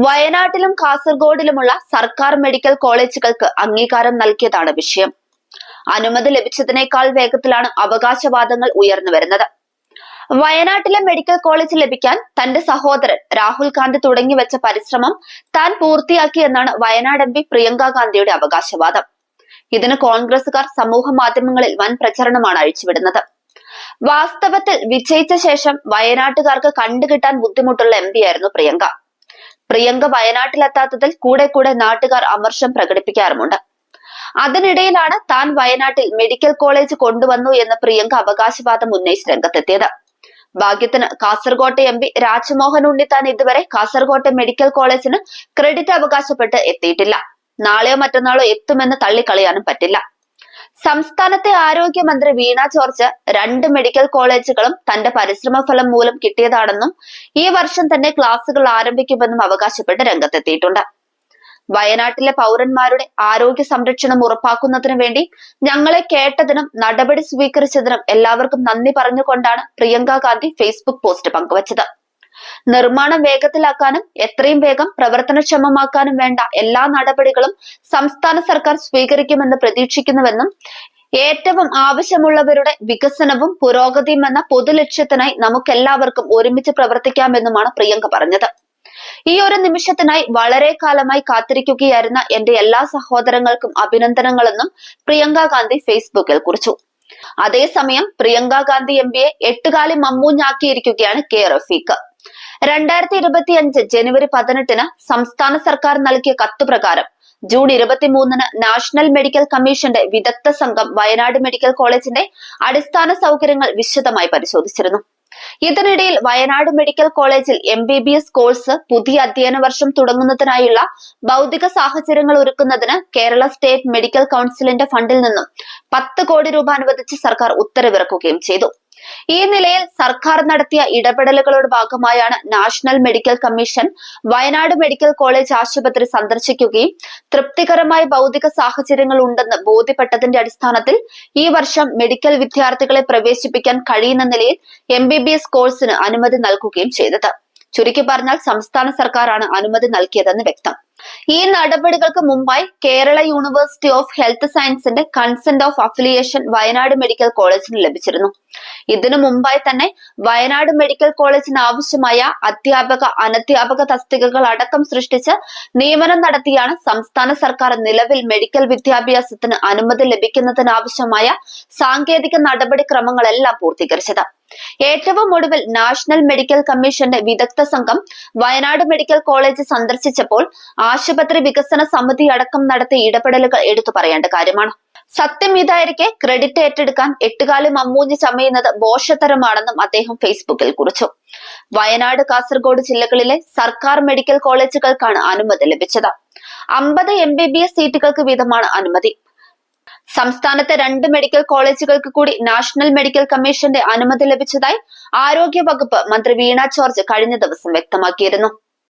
വയനാട്ടിലും കാസർഗോഡിലുമുള്ള സർക്കാർ മെഡിക്കൽ കോളേജുകൾക്ക് അംഗീകാരം നൽകിയതാണ് വിഷയം. അനുമതി ലഭിച്ചതിനേക്കാൾ വേഗത്തിലാണ് അവകാശവാദങ്ങൾ ഉയർന്നു വരുന്നത്. വയനാട്ടിലെ മെഡിക്കൽ കോളേജ് ലഭിക്കാൻ തന്റെ സഹോദരൻ രാഹുൽ ഗാന്ധി തുടങ്ങിവെച്ച പരിശ്രമം താൻ പൂർത്തിയാക്കിയെന്നാണ് വയനാട് MP പ്രിയങ്ക ഗാന്ധിയുടെ അവകാശവാദം. ഇതിന് കോൺഗ്രസുകാർ സമൂഹ മാധ്യമങ്ങളിൽ വൻ പ്രചരണമാണ് അഴിച്ചുവിടുന്നത്. വാസ്തവത്തിൽ വിജയിച്ച ശേഷം വയനാട്ടുകാർക്ക് കണ്ടുകിട്ടാൻ ബുദ്ധിമുട്ടുള്ള MP ആയിരുന്നു പ്രിയങ്ക. പ്രിയങ്ക വയനാട്ടിലെത്താത്തതിൽ കൂടെ നാട്ടുകാർ അമർഷം പ്രകടിപ്പിക്കാറുമുണ്ട്. അതിനിടയിലാണ് താൻ വയനാട്ടിൽ മെഡിക്കൽ കോളേജ് കൊണ്ടുവന്നു എന്ന് പ്രിയങ്ക അവകാശവാദം ഉന്നയിച്ച് രംഗത്തെത്തിയത്. ഭാഗ്യത്തിന് കാസർകോട്ടെ MP രാജ്മോഹൻ ഉണ്ണിത്താൻ ഇതുവരെ കാസർകോട്ടെ മെഡിക്കൽ കോളേജിന് ക്രെഡിറ്റ് അവകാശപ്പെട്ട് എത്തിയിട്ടില്ല. നാളെയോ മറ്റന്നാളോ എത്തുമെന്ന് തള്ളിക്കളയാനും പറ്റില്ല. സംസ്ഥാനത്തെ ആരോഗ്യമന്ത്രി വീണ ജോർജ് 2 മെഡിക്കൽ കോളേജുകളും തന്റെ പരിശ്രമ ഫലം മൂലം കിട്ടിയതാണെന്നും ഈ വർഷം തന്നെ ക്ലാസുകൾ ആരംഭിക്കുമെന്നും അവകാശപ്പെട്ട് രംഗത്തെത്തിയിട്ടുണ്ട്. വയനാട്ടിലെ പൗരന്മാരുടെ ആരോഗ്യ സംരക്ഷണം ഉറപ്പാക്കുന്നതിനു വേണ്ടി ഞങ്ങളെ കേട്ടതിനും നടപടി സ്വീകരിച്ചതിനും എല്ലാവർക്കും നന്ദി പറഞ്ഞുകൊണ്ടാണ് പ്രിയങ്ക ഗാന്ധി ഫേസ്ബുക്ക് പോസ്റ്റ് പങ്കുവച്ചത്. നിർമ്മാണം വേഗത്തിലാക്കാനും എത്രയും വേഗം പ്രവർത്തനക്ഷമമാക്കാനും വേണ്ട എല്ലാ നടപടികളും സംസ്ഥാന സർക്കാർ സ്വീകരിക്കുമെന്ന് പ്രതീക്ഷിക്കുന്നുവെന്നും ഏറ്റവും ആവശ്യമുള്ളവരുടെ വികസനവും പുരോഗതിയും എന്ന പൊതുലക്ഷ്യത്തിനായി നമുക്കെല്ലാവർക്കും ഒരുമിച്ച് പ്രവർത്തിക്കാമെന്നുമാണ് പ്രിയങ്ക പറഞ്ഞത്. ഈ ഒരു നിമിഷത്തിനായി വളരെ കാലമായി കാത്തിരിക്കുകയായിരുന്ന എന്റെ എല്ലാ സഹോദരങ്ങൾക്കും അഭിനന്ദനങ്ങളെന്നും പ്രിയങ്ക ഗാന്ധി ഫേസ്ബുക്കിൽ കുറിച്ചു. അതേസമയം പ്രിയങ്ക ഗാന്ധി MPയെ 8 കാലി മമ്മൂഞ്ഞാക്കിയിരിക്കുകയാണ് K റഫീഖ്. 2025 ജനുവരി 18 സംസ്ഥാന സർക്കാർ നൽകിയ കത്തുപ്രകാരം ജൂൺ 23 നാഷണൽ മെഡിക്കൽ കമ്മീഷന്റെ വിദഗ്ധ സംഘം വയനാട് മെഡിക്കൽ കോളേജിന്റെ അടിസ്ഥാന സൗകര്യങ്ങൾ വിശദമായി പരിശോധിച്ചിരുന്നു. ഇതിനിടയിൽ വയനാട് മെഡിക്കൽ കോളേജിൽ MBBS കോഴ്സ് പുതിയ അധ്യയന വർഷം തുടങ്ങുന്നതിനായുള്ള ഭൗതിക സാഹചര്യങ്ങൾ ഒരുക്കുന്നതിന് കേരള സ്റ്റേറ്റ് മെഡിക്കൽ കൗൺസിലിന്റെ ഫണ്ടിൽ നിന്നും 10 കോടി രൂപ അനുവദിച്ച് സർക്കാർ ഉത്തരവിറക്കുകയും ചെയ്തു. ഈ നിലയിൽ സർക്കാർ നടത്തിയ ഇടപെടലുകളുടെ ഭാഗമായാണ് national medical commission Wayanad medical college ആശുപത്രി സന്ദർശിക്കുകയും തൃപ്തികരമായ ഭൗതിക സാഹചര്യങ്ങൾ ഉണ്ടെന്ന് ബോധ്യപ്പെട്ടതിന്റെ അടിസ്ഥാനത്തിൽ ഈ വർഷം മെഡിക്കൽ വിദ്യാർത്ഥികളെ പ്രവേശിപ്പിക്കാൻ കഴിയുന്ന നിലയിൽ MBBS കോഴ്സിന് അനുമതി നൽകുകയും ചെയ്തത്. ചുരുക്കി പറഞ്ഞാൽ സംസ്ഥാന സർക്കാരാണ് അനുമതി നൽകിയതെന്ന് വ്യക്തം. ഈ നടപടികൾക്ക് മുമ്പായി കേരള യൂണിവേഴ്സിറ്റി ഓഫ് ഹെൽത്ത് സയൻസിന്റെ consent of affiliation Wayanad medical കോളേജിന് ലഭിച്ചിരുന്നു. ഇതിനു മുമ്പായി തന്നെ വയനാട് മെഡിക്കൽ കോളേജിന് ആവശ്യമായ അധ്യാപക അനധ്യാപക തസ്തികകൾ അടക്കം സൃഷ്ടിച്ച് നിയമനം നടത്തിയാണ് സംസ്ഥാന സർക്കാർ നിലവിൽ മെഡിക്കൽ വിദ്യാഭ്യാസത്തിന് അനുമതി ലഭിക്കുന്നതിനാവശ്യമായ സാങ്കേതിക നടപടിക്രമങ്ങളെല്ലാം പൂർത്തീകരിച്ചത്. ഏറ്റവും ഒടുവിൽ നാഷണൽ മെഡിക്കൽ കമ്മീഷന്റെ വിദഗ്ധ സംഘം വയനാട് മെഡിക്കൽ കോളേജ് സന്ദർശിച്ചപ്പോൾ ആശുപത്രി വികസന സമിതി അടക്കം നടത്തിയ ഇടപെടലുകൾ എടുത്തു പറയേണ്ട കാര്യമാണ്. സത്യം ഇതായിരിക്കെ ക്രെഡിറ്റ് ഏറ്റെടുക്കാൻ 8 കാലി മമ്മൂഞ്ഞ് ചമയുന്നത് ബോഷത്തരമാണെന്നും അദ്ദേഹം ഫേസ്ബുക്കിൽ കുറിച്ചു. വയനാട് കാസർഗോഡ് ജില്ലകളിലെ സർക്കാർ മെഡിക്കൽ കോളേജുകൾക്കാണ് അനുമതി ലഭിച്ചത്. 50 MBBS സീറ്റുകൾക്ക് വീതമാണ് അനുമതി. സംസ്ഥാനത്തെ 2 മെഡിക്കൽ കോളേജുകൾക്ക് കൂടി നാഷണൽ മെഡിക്കൽ കമ്മീഷന്റെ അനുമതി ലഭിച്ചതായി ആരോഗ്യ വകുപ്പ് മന്ത്രി വീണ ജോർജ് കഴിഞ്ഞ ദിവസം വ്യക്തമാക്കിയിരുന്നു.